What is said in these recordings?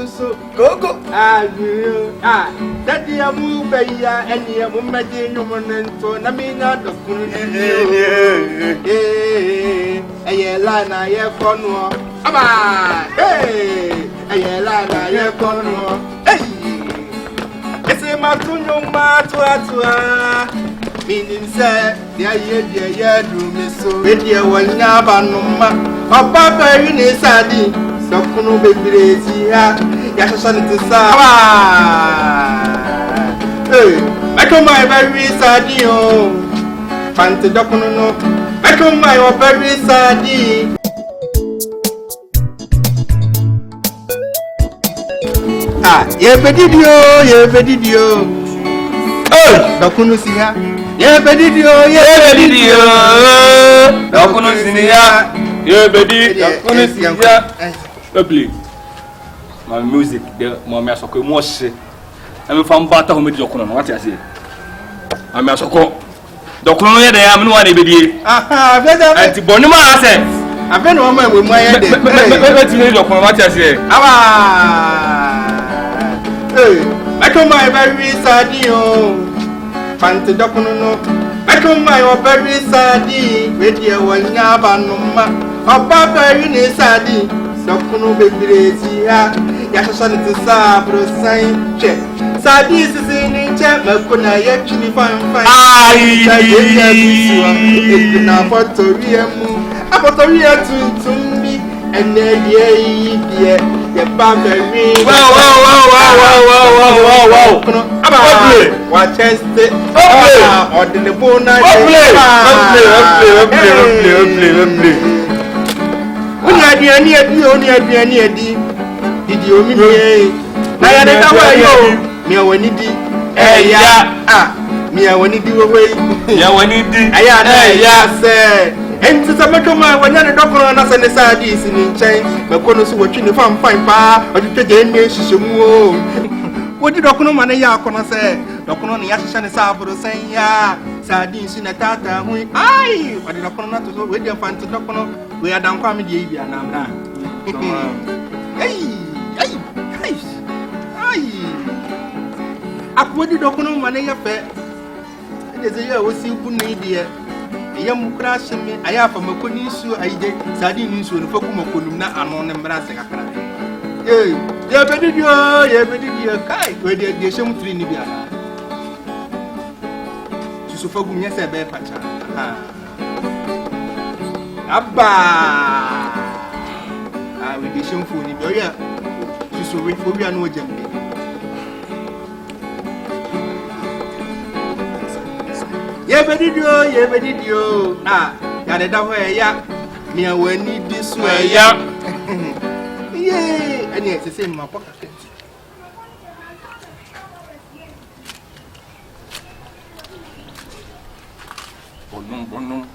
so go that dear move by ya and ya woman no monento na me not the kunu ayelana ye kono aba ayelana ye kono ese matunyo matuatua meaning say ya ye do me so we dear wanya banuma papa you ne sadi dokunu bebrezi ya shashani tsa make my very sadi o fante dokunu no make my very sadi ye bedidio dokunu si ha ye bedidio dokunu si ha ye bedi dokunu si ha play my music the my asoko mo hye am fam bata ho me dokunu no what you say am asoko dokunu no ye dey am no wa na bedie beda anti bonu ma ase abe no ma we mo ye dey ti ni dokunu what you say make my very sadi o fante dokunu no make my very sadi we dey wanya banuma obaba yu ni sadi dokunu bebrezi ha ya shashani tsa bro sai che sadi sisi ni che makuna ye chini fan ai na fotoriemu tuntumbi ene ye ye bamberi wow wa cheste ordine bona play Oni aduani edi didi omi ni na ya de dawa yo mi awani di ya mi awani di wewe ya wani di aya na ya se enti se metoma wanya ne dokoro na se ne sadi si ni nchen mekono so wotwi ne fam fine pa odwetwe je ne hihihemu o wodi dokoro ma ne ya akono se dokoro ne ya hihye ne saburo sen ya sadi si na tata hu ai wodi dokoro na to so wedi fanti dokoro we are down kwame die bia na mra ai akwodi dokuno mane ya fe eze ya wosi ku ni die ya mukra sheme aya fa makoni nsu aide sadi ni nsu no fa ku makonum na ano ne mra se kakra ya bedidio kai we de shem tri ni bia su fa gu nyese be pacha Abba we dey shem phone ni bia ya su we fo bia no jembe ye bedidio ya de da ho ya mi awani di so ya ye ani ese se ma poka bonum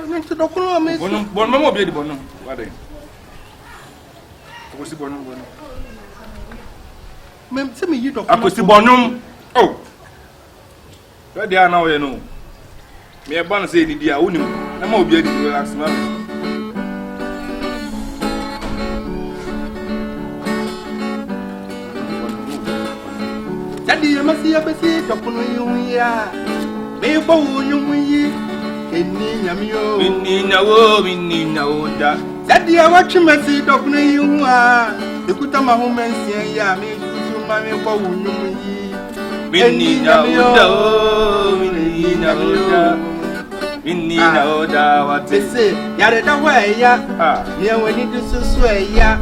Mente dokuno me bonum mo bi di bonum wade ko si bonum mem se me yi dokuno akosi bonum Ready now you know. Me a ban say di dia unim. Na ma obi adi relax ma. Daddy you must see a besi dokuno yu ya. Me bo unyum yi. Eni nyamio. Minni nawo da. Daddy I watch me see dokuno yu a. Ekuta ma ho mensia ya me kutu ma me bo unyum yi. Minni na oda what say yare da way ya me wani di susu ya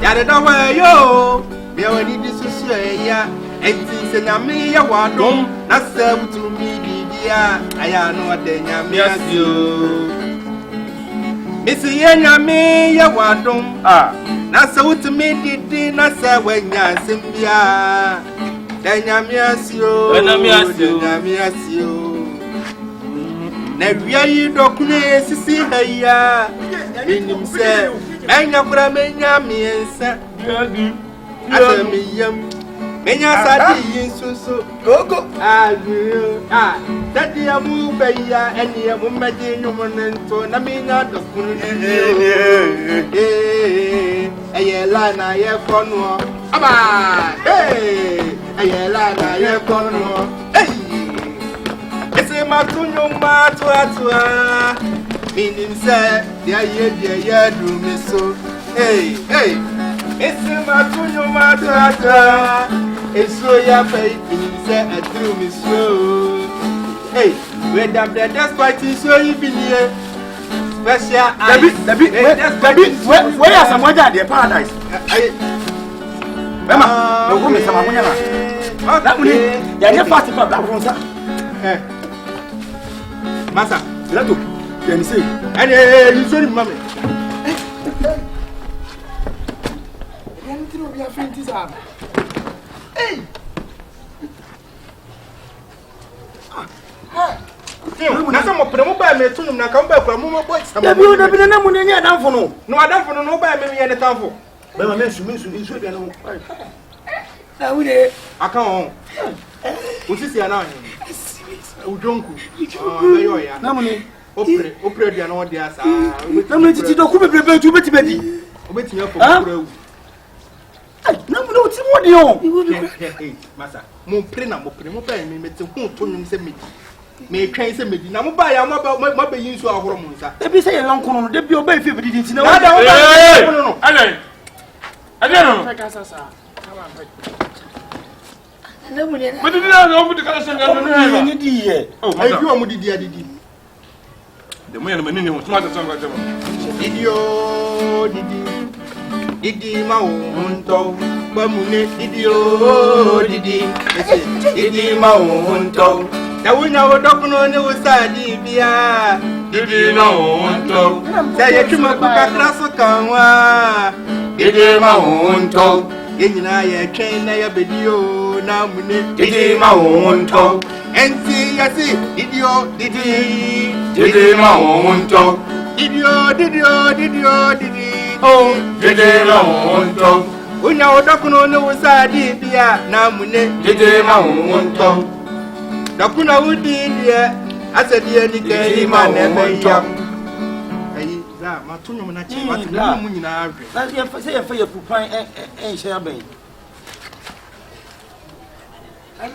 yare da way yo me wani di susu ya enti se na me ya wadom na se wutu mi dia aya no de nya me asio me se ya me ya wadom na se wutu mi di na se wanya simbia Danyamiasio na wiayi dokune sisi haya enim se enya kura menya miensa asemiyam menya sadi yinsusu gogo dadi amu beya eni amu meje nyumonento na menya dokune lana ye kono. Aba. Hey. Aye lana ye kono. Hey. Ese matunyo matwa. Meaning say, ya do me so. Hey. Ese matunyo matwa. Eso ya pay. Meaning say, I do me so. Hey. Where damn the despite so even here. Special David, where are some weather the paradise? Mama, no woman, some woman. That one, you're fast for that one, sir. Massa, let go. Can you say? And you saw him, mammy. Hey! Nasa mo pere mo ba me tunu na ka mo ba kwa mo boy sama. Dabi o dabi na mo ne nya danfo no. No adanfo no ba me ye ne tanfo. Ba ma me su nsu bia no. Na wo de aka ho. Osisi ana ho. Ujonku. Be yo ya. Na mo ni opre dia na wo dia sa. Na mo titi do ku bebrebe tu beti bedi. Obeti ya fo opre wu. Na mo no ti mo di o. Masa. Mo pere na mo pere mo ba me te hu to nyum se medi. Me twan se medi na mo ba ya mo ba yin so ahoro mo nsa e bi se ye lankono no de bi o ba fe bidi nti na wo da wo ba no ale no ka sasa kama na mo ne mo di na no mo di ka sasa no ni di ye ai bi o mo di dia didi de mo ya no mani ne mo tuma ta sanga jama didi ma o nto ba mu ne didi ma o nto na wunya wodokuno ne wusadi bia didi na wonto say yetuma ku kakra so kanwa didi ma wonto yenyina ye twen na ya bedio na mune didi ma wonto enti yasi didi ma wonto didi oh didi ma wonto wunya wodokuno ne wusadi bia na mune didi ma wonto Dakuna wudi dia asadia ni kai ma na bayam ayi za ma tunyo na chi wati na mu nyina awe na ye fa ye pupan hye aban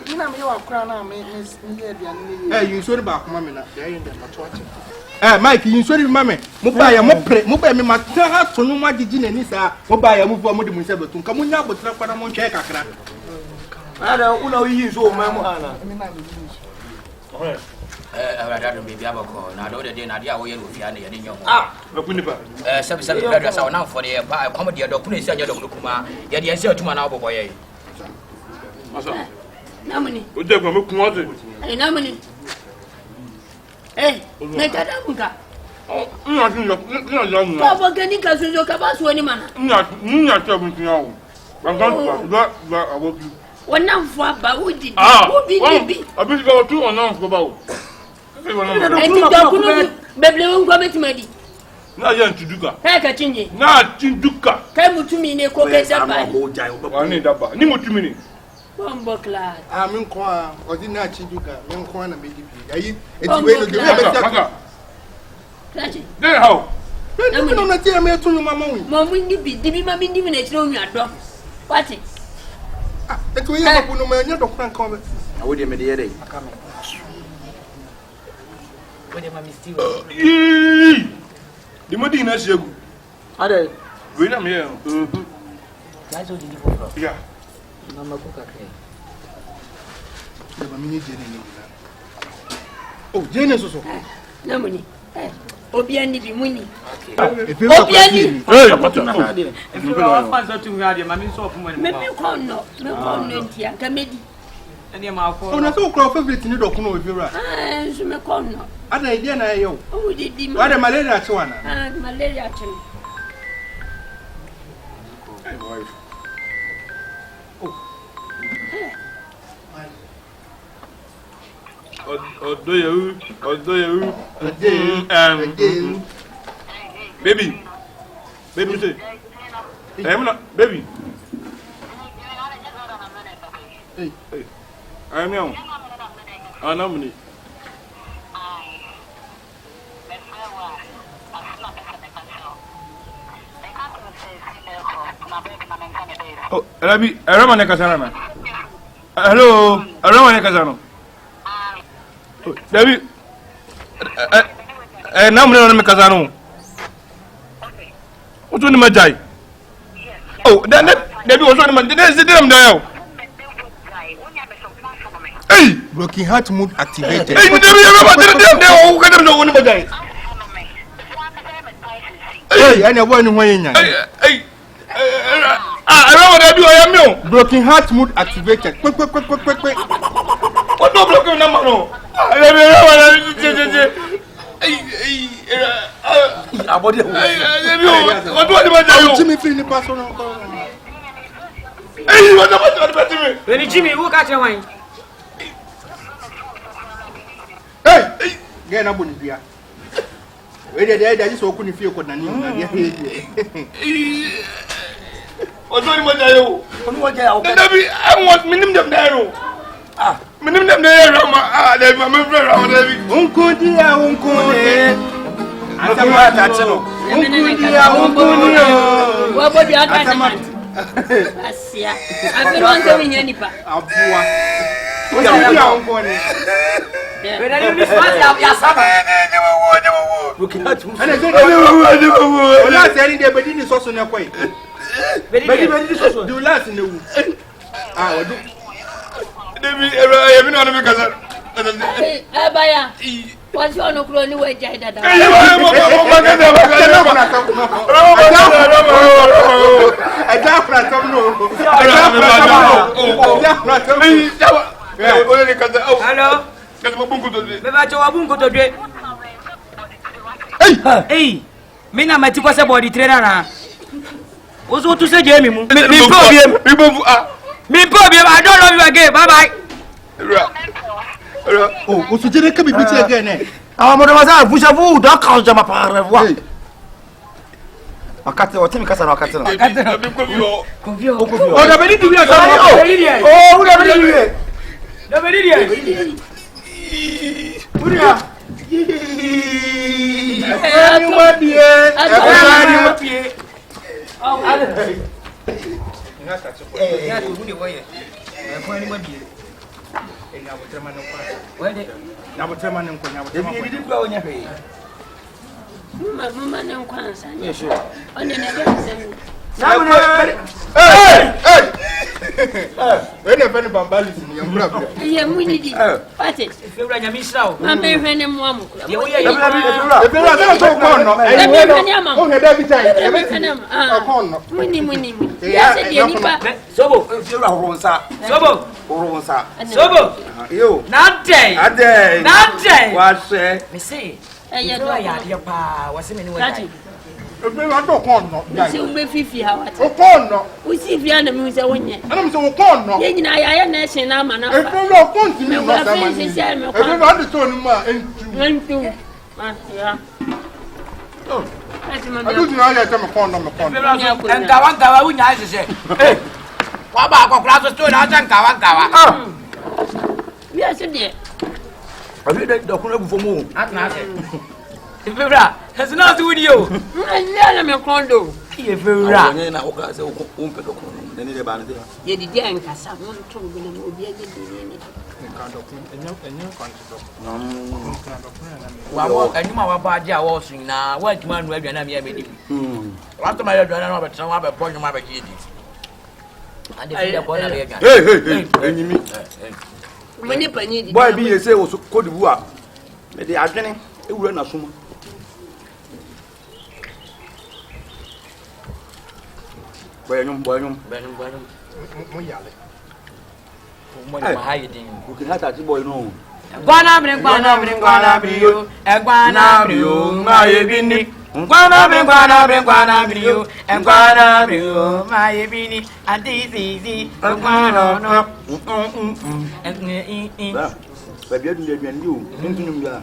ina me wa kura na me ye dia ni yin sori ba kuma me na dia yin da to ache Mike yin sori ma me mo ba ya mo ba me ma ta ha tunu ma gigi na ni sa mo ba ya mo fu mo de mu se betun ka mo nya botra kwara mo nhwe kakra Ada una yin so ma mo ana Awurade do bibia bako na do de na dia wo ye no fia na ye ne nyo Bakunipa sabi brother sa wona for the ba come de do kuno isi anya do kuma ye de isi atuma na obobo ye Masa Namuni o de gwa me kun ode namuni ne tada bunka Nna Baba gani ka so ka ba so ni mana Nna ta bun tin yawo ba awoki Wannan fa ba wudi bi abi ga otu onan fo ba o Eti do kunu beble won go betimadi na ya ntuduka ka chinje na tinduka kai mutumi ne ko kai dabba ani dabba ni mutumi ne bombo class min ko odi na tinduka min ko na meji bi ayi eti we no de we be ta Klachi then how no na tie me tunu mama wi mo mun ni bi dibi ma bi ni na chiro nwa do what Eto ye papu no ma nya do kran kan be na wo de me de ye dey wo de ma misti di modi na shegu ade we na me ye guys o di di for ya na ma ko kakre de ba mi ni jene ni oh jene so na muni Obiani bi muni. Obiani. If you are fans of to radio, mami so for money. Me kono ntia kamedi. Ani ma for. Ona so kro favorite ni do kuno we vera. So me kono. Ada idea na yo. O di ma. Ada malaria che wana. Malaria che. Ai boy. Odo you. Baby say. Baby. Hey. I am young. Anamni. Oh, Rabi, Ramane Casana. Hello, Ramane Casano. David, Namon Casano. What's on the Majai? Oh, then they do also them there. Hey, Broken heart mood activated. hey, Hey, I never knew when. Hey, I don't want to do. I am Broken heart mood activated. Quick. what no broken number? No. Jimmy feeling personal. Hey, what about me? When Jimmy, who catch your wine? Hey, get up on the where they just open if you could not. What's on my dial? I want minimum there. Minimum there. I'm friend. Uncle dear, What would you have? Asia. I don't want to win any part. What's your no clone way, Jada? Hey, Mina Matiko said body trainer. Was what to say, Jamie? Me, I don't love you again. Bye bye. Oh, what's the day can be picture again? Our mother was a bush of wood, don't count them apart. I cut the Timmy Casano. Oh, the very dear. Oh, the very dear. Has not with you. I am a condo. If you are boy, be a say was Cote d'Ivoire. They are getting a run of summer. Boyum. Who can have that boy no? Guana, brio, and guana, brio, my bini. Guana, brio, and guana, brio, my bini, and this easy, and guana, no. But you didn't get you into him.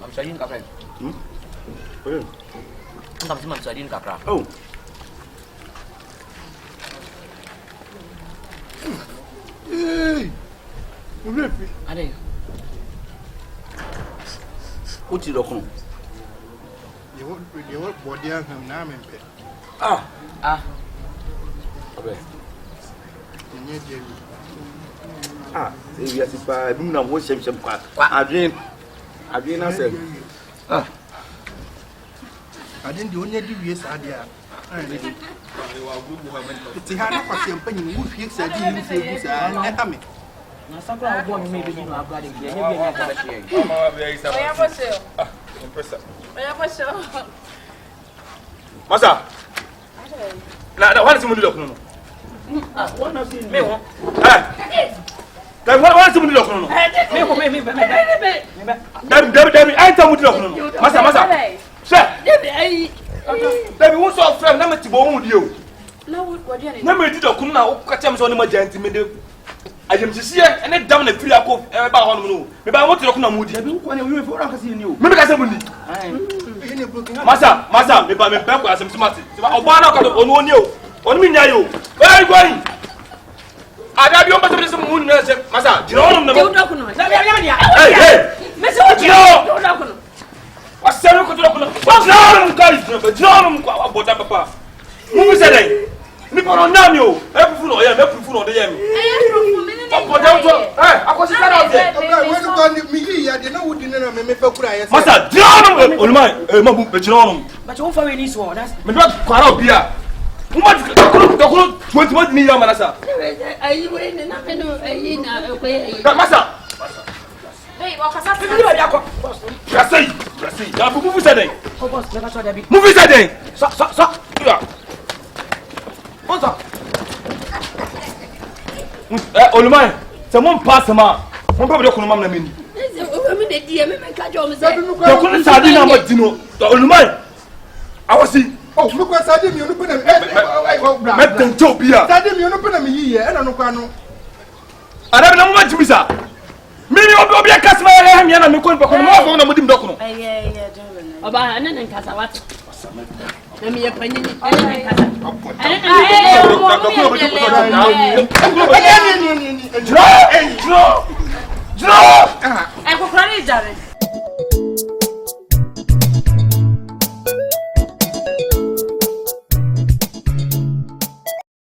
I'm saying, Captain. I'm saying, Capra. Oh. Hey, What's it? you body and him now. Yes, if I do not worship some quack. I dream. I didn't do any years idea. It's a hard for champagne. You fix a deal for this. Now, some of them maybe you are bloody. Masa. Now, what is the money? One of them, What is the money? I tell you, Masa. Sir, Debbie, what's our friend? Never to go with you. No, what do you Never did a kuna, catch him on the gentle. I am to see and then down the Pilato about one. Maybe I want to look on Moody. When you were for seeing you. Maybe I said, Massa, maybe I'm back as I'm smart. Obana got on you. On me, now you. Where are you going? I got your better some moon, Massa. You know, hey, Mr. What's the John, Papa? Who is it? People don't know you. Every fool, I have food on the end. I was out there. I didn't know what you know. Master, John, my John. but you for any sworn. That's not quite out here. Who much 21 million, Manasa? Are you waiting? Nothing. Master. Hey, what has happened? Move today. Move today. What's up? Olumai, someone pass him out. One probably don't come to me. You couldn't study number Dino. Olumai, I was see. Oh, look what I did. You open them. Met them to be a. I didn't open them here. I don't know. I don't know what you are. Many of you are customer. I am young. I'm going to come on with him. About an and Casawat. Let me opinion. Draw.